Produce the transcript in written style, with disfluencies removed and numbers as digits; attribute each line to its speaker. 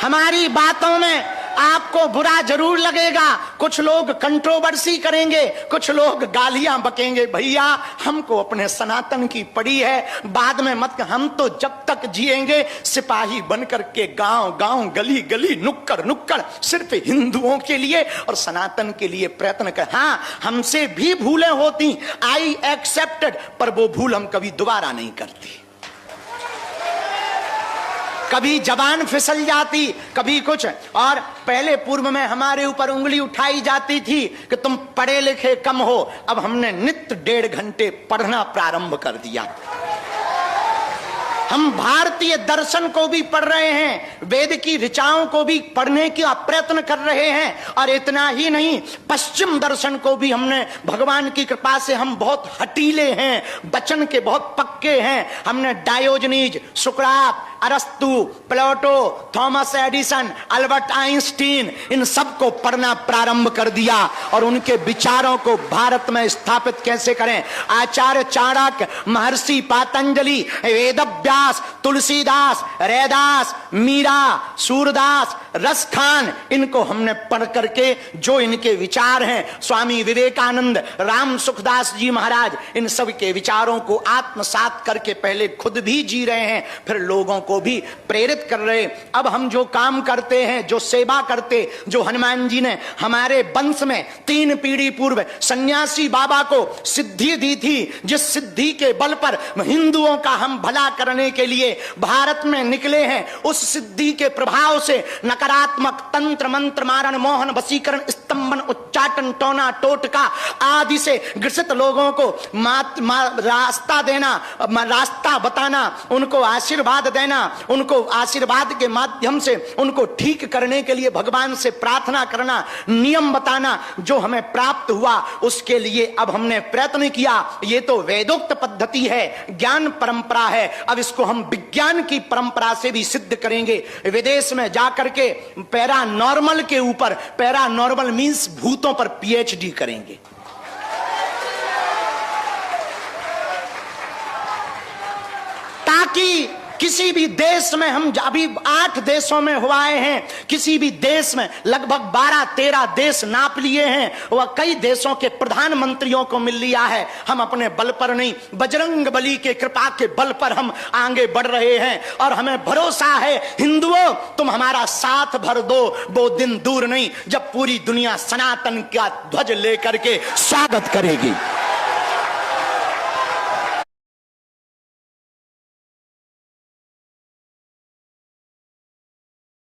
Speaker 1: हमारी बातों में आपको बुरा जरूर लगेगा, कुछ लोग कंट्रोवर्सी करेंगे, कुछ लोग गालियां बकेंगे। भैया हमको अपने सनातन की पड़ी है, बाद में मत। हम तो जब तक जिएंगे सिपाही बनकर के गांव गांव गली गली नुक्कड़ नुक्कड़ सिर्फ हिंदुओं के लिए और सनातन के लिए प्रयत्न कर। हाँ, हमसे भी भूलें होती, आई एक्सेप्टेड, पर वो भूल हम कभी दोबारा नहीं करती। कभी जबान फिसल जाती, कभी कुछ। और पहले पूर्व में हमारे ऊपर उंगली उठाई जाती थी कि तुम पढ़े लिखे कम हो। अब हमने नित्य 1.5 घंटे पढ़ना प्रारंभ कर दिया। हम भारतीय दर्शन को भी पढ़ रहे हैं, वेद की ऋचाओं को भी पढ़ने का प्रयत्न कर रहे हैं। और इतना ही नहीं, पश्चिम दर्शन को भी हमने, भगवान की कृपा से हम बहुत हटीले हैं, वचन के बहुत पक्के हैं। हमने डायोजनीज, सुकरात, अरस्तु, प्लेटो, थॉमस एडिसन, अल्बर्ट आइंस्टीन, इन सब को पढ़ना प्रारंभ कर दिया और उनके विचारों को भारत में स्थापित कैसे करें। आचार्य चाणक्य, महर्षि पातंजलि, वेदव्यास, तुलसीदास, रैदास, मीरा, सूरदास, रसखान, इनको हमने पढ़ करके जो इनके विचार हैं, स्वामी विवेकानंद, राम सुखदास जी महाराज, इन सब के विचारों को आत्मसात करके पहले खुद भी जी रहे हैं, फिर लोगों को भी प्रेरित कर रहे। अब हम जो काम करते हैं, जो सेवा करते, जो हनुमान जी ने हमारे वंश में 3 पीढ़ी पूर्व सन्यासी बाबा को सिद्धि दी थी, जिस सिद्धि के बल पर हिंदुओं का हम भला करने के लिए भारत में निकले हैं, उस सिद्धि के प्रभाव से नकारात्मक तंत्र मंत्र मारण मोहन वशीकरण स्तंभन उच्चाटन टोना टोटका आदि से ग्रसित लोगों को रास्ता देना, रास्ता बताना, उनको आशीर्वाद देना, उनको आशीर्वाद के माध्यम से उनको ठीक करने के लिए भगवान से प्रार्थना करना, नियम बताना, जो हमें प्राप्त हुआ उसके लिए अब हमने प्रयत्न किया। ये तो वेदोक्त पद्धति है, ज्ञान परंपरा है, अब इसको हम विज्ञान की परंपरा से भी सिद्ध करेंगे। विदेश में जाकर के पैरानॉर्मल के ऊपर, पैरानॉर्मल मींस भूतों पर पीएचडी करेंगे। ताकि किसी भी देश में, हम अभी 8 देशों में हुआ हैं, किसी भी देश में लगभग 12-13 देश नाप लिए हैं, वह कई देशों के प्रधानमंत्रियों को मिल लिया है। हम अपने बल पर नहीं, बजरंग बली के कृपा के बल पर हम आगे बढ़ रहे हैं और हमें भरोसा है, हिंदुओं तुम हमारा साथ भर दो, वो दिन दूर नहीं जब पूरी दुनिया सनातन का ध्वज लेकर के स्वागत करेगी।